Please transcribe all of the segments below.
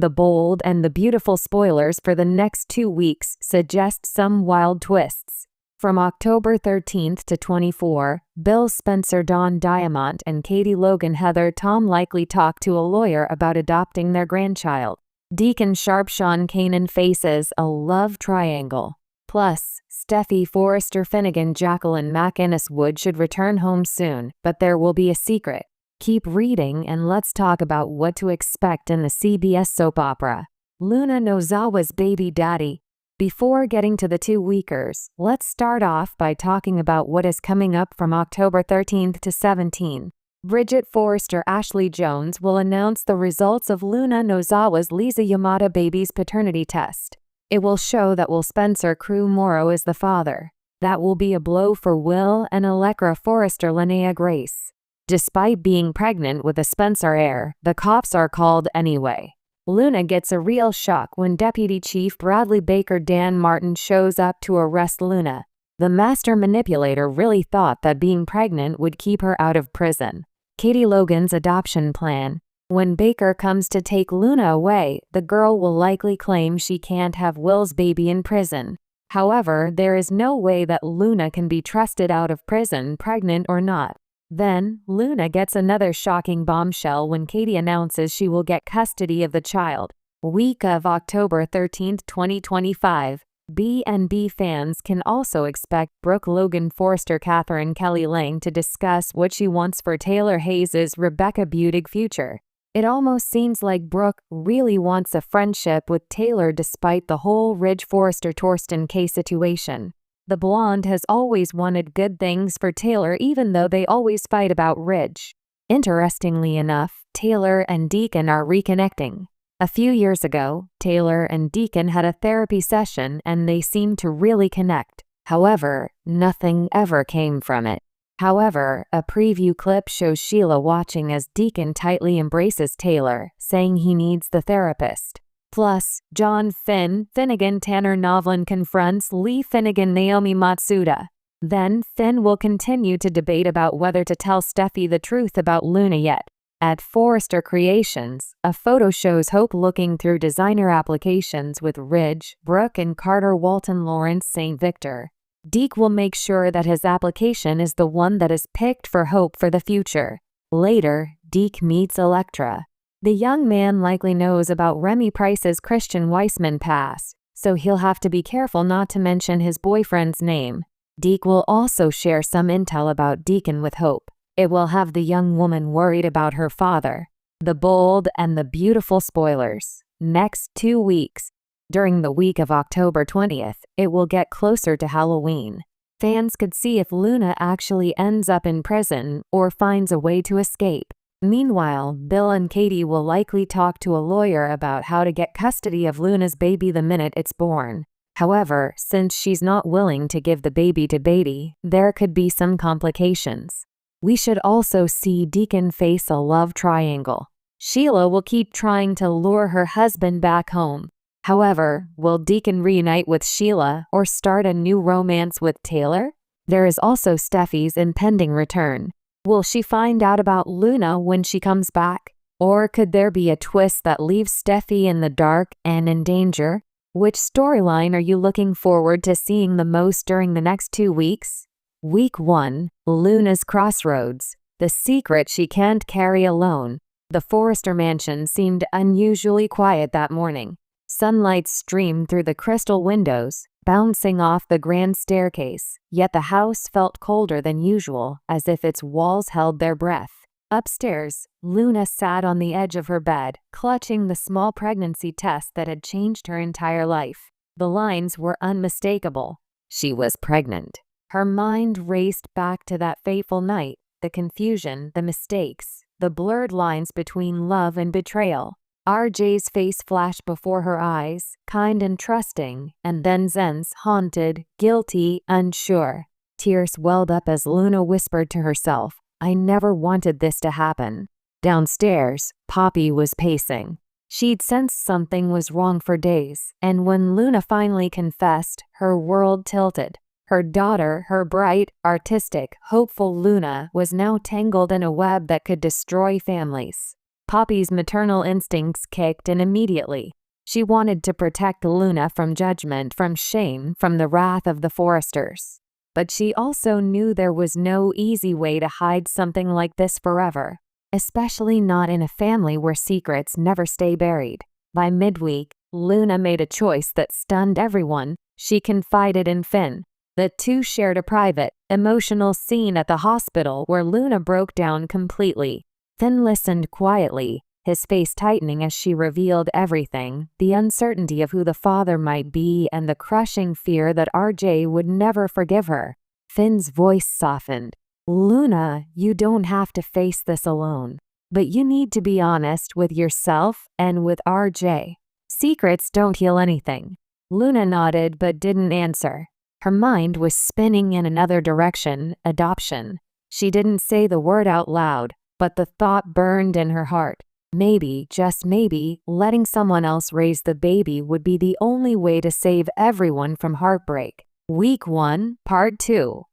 The bold and the beautiful spoilers for the next 2 weeks suggest some wild twists. From October 13th to 24, Bill Spencer, Dawn Diamont, and Katie Logan Heather Tom likely talk to a lawyer about adopting their grandchild. Deacon Sharp Sean Kanan faces a love triangle. Plus, Steffy Forrester Finnegan Jacqueline McInnes Wood should return home soon, but there will be a secret. Keep reading and let's talk about what to expect in the CBS soap opera. Luna Nozawa's baby daddy. Before getting to the 2-weekers, let's start off by talking about what is coming up from October 13th to 17. Bridget Forrester Ashley Jones will announce the results of Luna Nozawa's Lisa Yamada baby's paternity test. It will show that Will Spencer Crew Morrow is the father. That will be a blow for Will and Allegra Forrester Linnea Grace. Despite being pregnant with a Spencer heir, the cops are called anyway. Luna gets a real shock when Deputy Chief Bradley Baker Dan Martin shows up to arrest Luna. The master manipulator really thought that being pregnant would keep her out of prison. Katie Logan's adoption plan. When Baker comes to take Luna away, the girl will likely claim she can't have Will's baby in prison. However, there is no way that Luna can be trusted out of prison, pregnant or not. Then, Luna gets another shocking bombshell when Katie announces she will get custody of the child. Week of October 13, 2025. B&B fans can also expect Brooke Logan Forrester Catherine Kelly Lang to discuss what she wants for Taylor Hayes' Rebecca Budig future. It almost seems like Brooke really wants a friendship with Taylor despite the whole Ridge Forrester-Torsten K situation. The blonde has always wanted good things for Taylor even though they always fight about Ridge. Interestingly enough, Taylor and Deacon are reconnecting. A few years ago, Taylor and Deacon had a therapy session and they seemed to really connect. However, nothing ever came from it. However, a preview clip shows Sheila watching as Deacon tightly embraces Taylor, saying he needs the therapist. Plus, John Finnegan Tanner Novlin confronts Lee Finnegan Naomi Matsuda. Then, Finn will continue to debate about whether to tell Steffy the truth about Luna yet. At Forrester Creations, a photo shows Hope looking through designer applications with Ridge, Brooke, and Carter Walton Lawrence St. Victor. Deke will make sure that his application is the one that is picked for Hope for the future. Later, Deke meets Electra. The young man likely knows about Remy Price's Christian Weissman past, so he'll have to be careful not to mention his boyfriend's name. Deke will also share some intel about Deacon with Hope. It will have the young woman worried about her father. The bold and the beautiful spoilers. Next 2 weeks. During the week of October 20th, it will get closer to Halloween. Fans could see if Luna actually ends up in prison or finds a way to escape. Meanwhile, Bill and Katie will likely talk to a lawyer about how to get custody of Luna's baby the minute it's born. However, since she's not willing to give the baby to Beatty, there could be some complications. We should also see Deacon face a love triangle. Sheila will keep trying to lure her husband back home. However, will Deacon reunite with Sheila or start a new romance with Taylor? There is also Steffy's impending return. Will she find out about Luna when she comes back? Or could there be a twist that leaves Steffy in the dark and in danger? Which storyline are you looking forward to seeing the most during the next 2 weeks? Week 1, Luna's Crossroads. The secret she can't carry alone. The Forrester mansion seemed unusually quiet that morning. Sunlight streamed through the crystal windows, bouncing off the grand staircase, yet the house felt colder than usual, as if its walls held their breath. Upstairs, Luna sat on the edge of her bed, clutching the small pregnancy test that had changed her entire life. The lines were unmistakable. She was pregnant. Her mind raced back to that fateful night, the confusion, the mistakes, the blurred lines between love and betrayal. RJ's face flashed before her eyes, kind and trusting, and then Zen's haunted, guilty, unsure. Tears welled up as Luna whispered to herself, "I never wanted this to happen." Downstairs, Poppy was pacing. She'd sensed something was wrong for days, and when Luna finally confessed, her world tilted. Her daughter, her bright, artistic, hopeful Luna, was now tangled in a web that could destroy families. Poppy's maternal instincts kicked in immediately. She wanted to protect Luna from judgment, from shame, from the wrath of the Forresters. But she also knew there was no easy way to hide something like this forever, especially not in a family where secrets never stay buried. By midweek, Luna made a choice that stunned everyone. She confided in Finn. The two shared a private, emotional scene at the hospital where Luna broke down completely. Finn listened quietly, his face tightening as she revealed everything, the uncertainty of who the father might be and the crushing fear that RJ would never forgive her. Finn's voice softened. "Luna, you don't have to face this alone. But you need to be honest with yourself and with RJ. Secrets don't heal anything." Luna nodded but didn't answer. Her mind was spinning in another direction, adoption. She didn't say the word out loud, but the thought burned in her heart. Maybe, just maybe, letting someone else raise the baby would be the only way to save everyone from heartbreak. Week 1, Part 2.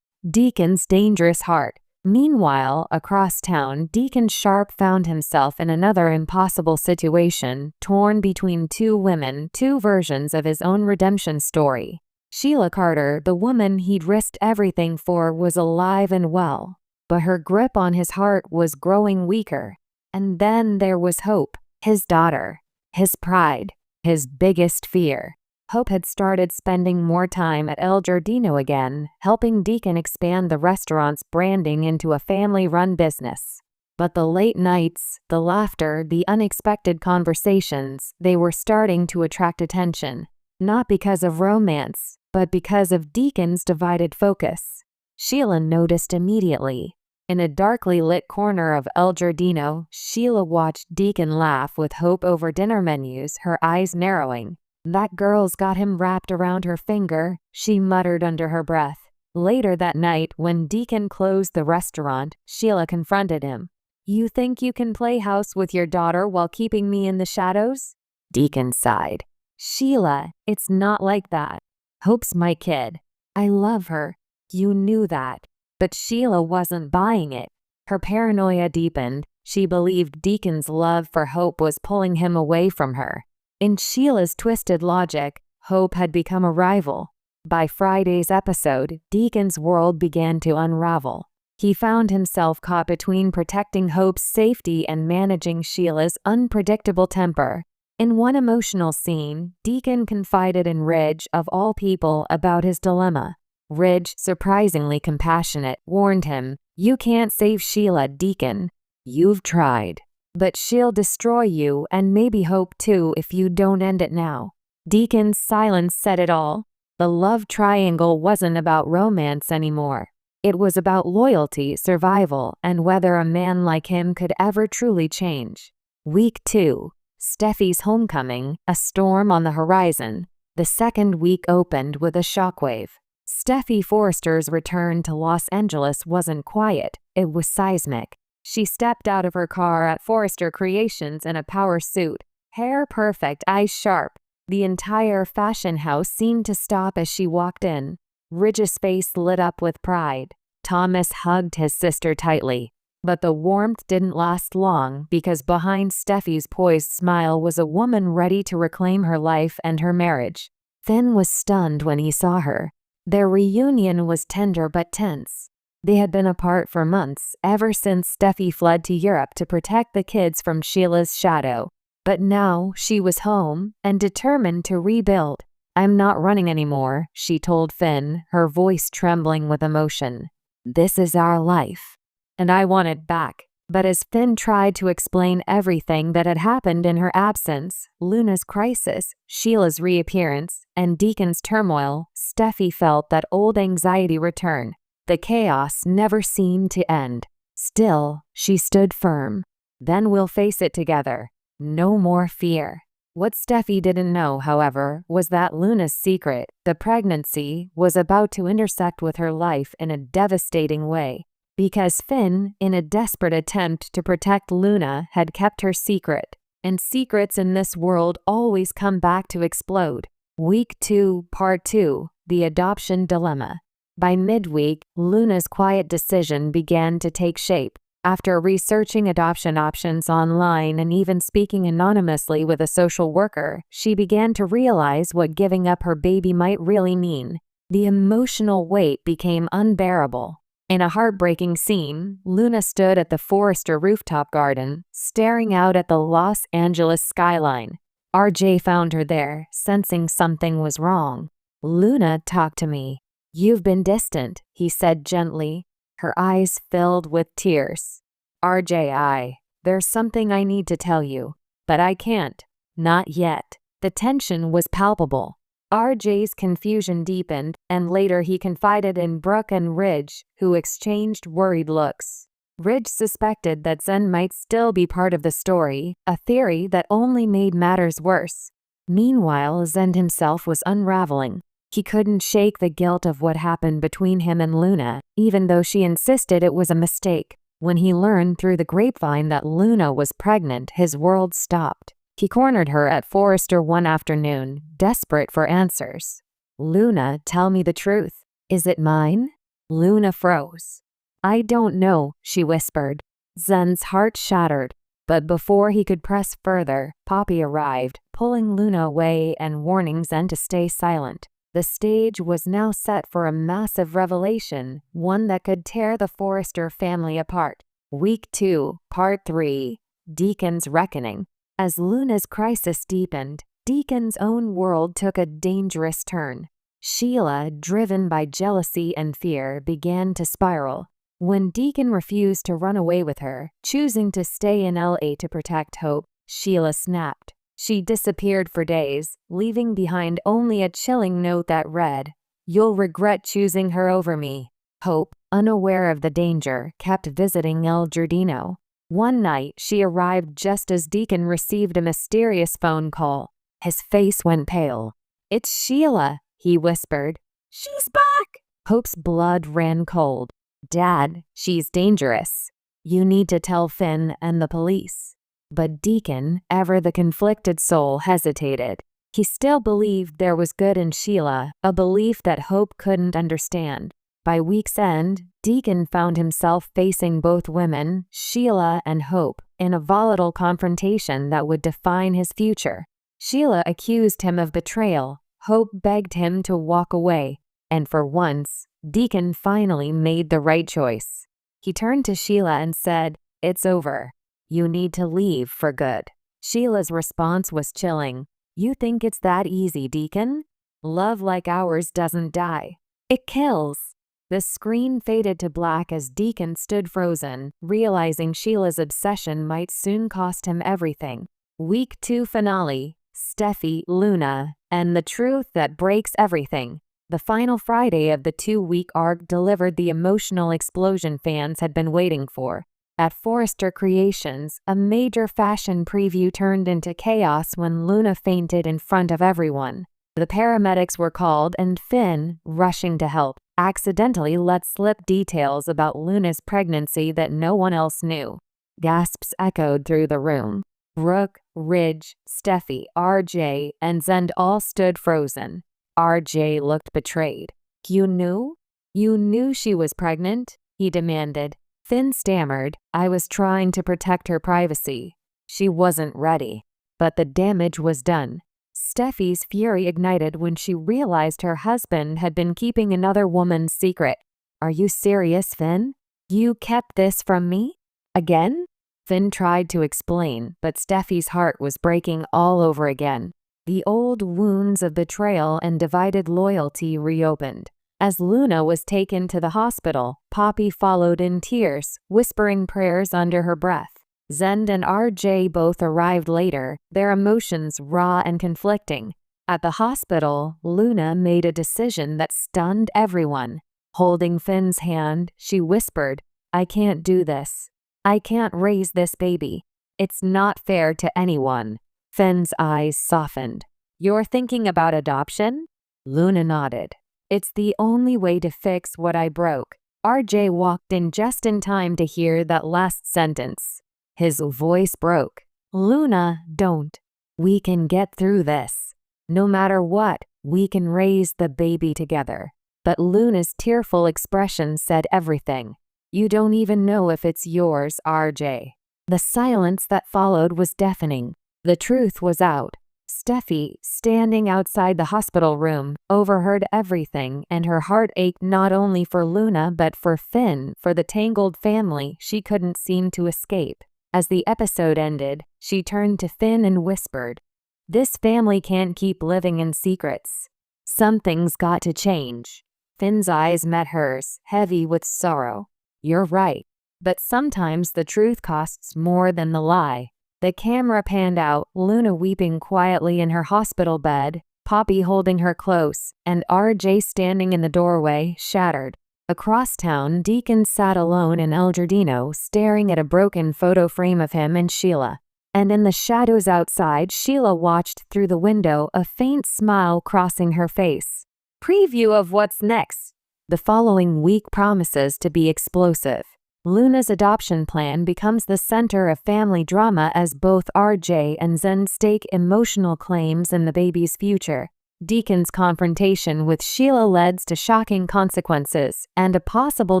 Deacon's Dangerous Heart. Meanwhile, across town, Deacon Sharp found himself in another impossible situation, torn between two women, two versions of his own redemption story. Sheila Carter, the woman he'd risked everything for, was alive and well, but her grip on his heart was growing weaker. And then there was Hope, his daughter, his pride, his biggest fear. Hope had started spending more time at El Giardino again, helping Deacon expand the restaurant's branding into a family-run business. But the late nights, the laughter, the unexpected conversations, they were starting to attract attention. Not because of romance, but because of Deacon's divided focus. Sheila noticed immediately. In a darkly lit corner of El Giardino, Sheila watched Deacon laugh with Hope over dinner menus, her eyes narrowing. "That girl's got him wrapped around her finger," she muttered under her breath. Later that night, when Deacon closed the restaurant, Sheila confronted him. "You think you can play house with your daughter while keeping me in the shadows?" Deacon sighed. "Sheila, it's not like that. Hope's my kid. I love her. You knew that." But Sheila wasn't buying it. Her paranoia deepened. She believed Deacon's love for Hope was pulling him away from her. In Sheila's twisted logic, Hope had become a rival. By Friday's episode, Deacon's world began to unravel. He found himself caught between protecting Hope's safety and managing Sheila's unpredictable temper. In one emotional scene, Deacon confided in Ridge, of all people, about his dilemma. Ridge, surprisingly compassionate, warned him, "You can't save Sheila, Deacon. You've tried. But she'll destroy you and maybe Hope too if you don't end it now." Deacon's silence said it all. The love triangle wasn't about romance anymore. It was about loyalty, survival, and whether a man like him could ever truly change. Week 2. Steffy's homecoming, a storm on the horizon. The second week opened with a shockwave. Steffy Forrester's return to Los Angeles wasn't quiet, it was seismic. She stepped out of her car at Forrester Creations in a power suit, hair perfect, eyes sharp. The entire fashion house seemed to stop as she walked in. Ridge's face lit up with pride. Thomas hugged his sister tightly. But the warmth didn't last long, because behind Steffy's poised smile was a woman ready to reclaim her life and her marriage. Finn was stunned when he saw her. Their reunion was tender but tense. They had been apart for months, ever since Steffy fled to Europe to protect the kids from Sheila's shadow. But now she was home and determined to rebuild. "I'm not running anymore," she told Finn, her voice trembling with emotion. "This is our life. And I want it back." But as Finn tried to explain everything that had happened in her absence, Luna's crisis, Sheila's reappearance, and Deacon's turmoil, Steffy felt that old anxiety return. The chaos never seemed to end. Still, she stood firm. "Then we'll face it together. No more fear." What Steffy didn't know, however, was that Luna's secret, the pregnancy, was about to intersect with her life in a devastating way. Because Finn, in a desperate attempt to protect Luna, had kept her secret. And secrets in this world always come back to explode. Week 2, Part 2, The Adoption Dilemma. By midweek, Luna's quiet decision began to take shape. After researching adoption options online and even speaking anonymously with a social worker, she began to realize what giving up her baby might really mean. The emotional weight became unbearable. In a heartbreaking scene, Luna stood at the Forrester rooftop garden, staring out at the Los Angeles skyline. RJ found her there, sensing something was wrong. "Luna, talk to me. You've been distant," he said gently, her eyes filled with tears. "RJ, there's something I need to tell you, but I can't. Not yet." The tension was palpable. RJ's confusion deepened, and later he confided in Brooke and Ridge, who exchanged worried looks. Ridge suspected that Zen might still be part of the story, a theory that only made matters worse. Meanwhile, Zen himself was unraveling. He couldn't shake the guilt of what happened between him and Luna, even though she insisted it was a mistake. When he learned through the grapevine that Luna was pregnant, his world stopped. He cornered her at Forrester one afternoon, desperate for answers. "Luna, tell me the truth. Is it mine?" Luna froze. "I don't know," she whispered. Zen's heart shattered. But before he could press further, Poppy arrived, pulling Luna away and warning Zen to stay silent. The stage was now set for a massive revelation, one that could tear the Forrester family apart. Week 2, Part 3, Deacon's Reckoning. As Luna's crisis deepened, Deacon's own world took a dangerous turn. Sheila, driven by jealousy and fear, began to spiral. When Deacon refused to run away with her, choosing to stay in LA to protect Hope, Sheila snapped. She disappeared for days, leaving behind only a chilling note that read, "You'll regret choosing her over me." Hope, unaware of the danger, kept visiting El Giardino. One night, she arrived just as Deacon received a mysterious phone call. His face went pale. "It's Sheila," he whispered. "She's back!" Hope's blood ran cold. "Dad, she's dangerous. You need to tell Finn and the police." But Deacon, ever the conflicted soul, hesitated. He still believed there was good in Sheila, a belief that Hope couldn't understand. By week's end, Deacon found himself facing both women, Sheila and Hope, in a volatile confrontation that would define his future. Sheila accused him of betrayal. Hope begged him to walk away. And for once, Deacon finally made the right choice. He turned to Sheila and said, "It's over. You need to leave for good." Sheila's response was chilling. "You think it's that easy, Deacon? Love like ours doesn't die. It kills." The screen faded to black as Deacon stood frozen, realizing Sheila's obsession might soon cost him everything. Week 2 finale, Steffy, Luna, and the truth that breaks everything. The final Friday of the 2-week arc delivered the emotional explosion fans had been waiting for. At Forrester Creations, a major fashion preview turned into chaos when Luna fainted in front of everyone. The paramedics were called and Finn, rushing to help, accidentally let slip details about Luna's pregnancy that no one else knew. Gasps echoed through the room. Brooke, Ridge, Steffy, RJ, and Zend all stood frozen. RJ looked betrayed. "You knew? You knew she was pregnant?" he demanded. Finn stammered, "I was trying to protect her privacy. She wasn't ready." But the damage was done. Steffi's fury ignited when she realized her husband had been keeping another woman's secret. "Are you serious, Finn? You kept this from me? Again?" Finn tried to explain, but Steffi's heart was breaking all over again. The old wounds of betrayal and divided loyalty reopened. As Luna was taken to the hospital, Poppy followed in tears, whispering prayers under her breath. Zend and RJ both arrived later, their emotions raw and conflicting. At the hospital, Luna made a decision that stunned everyone. Holding Finn's hand, she whispered, "I can't do this. I can't raise this baby. It's not fair to anyone." Finn's eyes softened. "You're thinking about adoption?" Luna nodded. "It's the only way to fix what I broke." RJ walked in just in time to hear that last sentence. His voice broke. "Luna, don't. We can get through this. No matter what, we can raise the baby together." But Luna's tearful expression said everything. You don't even know if it's yours, RJ. The silence that followed was deafening. The truth was out. Steffy, standing outside the hospital room, overheard everything, and her heart ached not only for Luna but for Finn, for the tangled family she couldn't seem to escape. As the episode ended, she turned to Finn and whispered, "This family can't keep living in secrets. Something's got to change." Finn's eyes met hers, heavy with sorrow. "You're right. But sometimes the truth costs more than the lie." The camera panned out, Luna weeping quietly in her hospital bed, Poppy holding her close, and RJ standing in the doorway, shattered. Across town, Deacon sat alone in El Giardino, staring at a broken photo frame of him and Sheila. And in the shadows outside, Sheila watched through the window, a faint smile crossing her face. Preview of what's next. The following week promises to be explosive. Luna's adoption plan becomes the center of family drama as both RJ and Zen stake emotional claims in the baby's future. Deacon's confrontation with Sheila leads to shocking consequences and a possible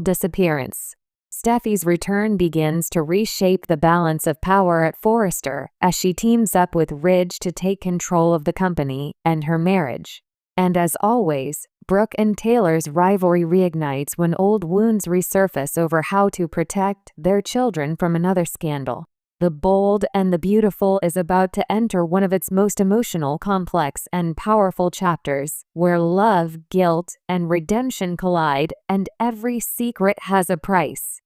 disappearance. Steffi's return begins to reshape the balance of power at Forrester as she teams up with Ridge to take control of the company and her marriage. And as always, Brooke and Taylor's rivalry reignites when old wounds resurface over how to protect their children from another scandal. The Bold and the Beautiful is about to enter one of its most emotional, complex, and powerful chapters, where love, guilt, and redemption collide, and every secret has a price.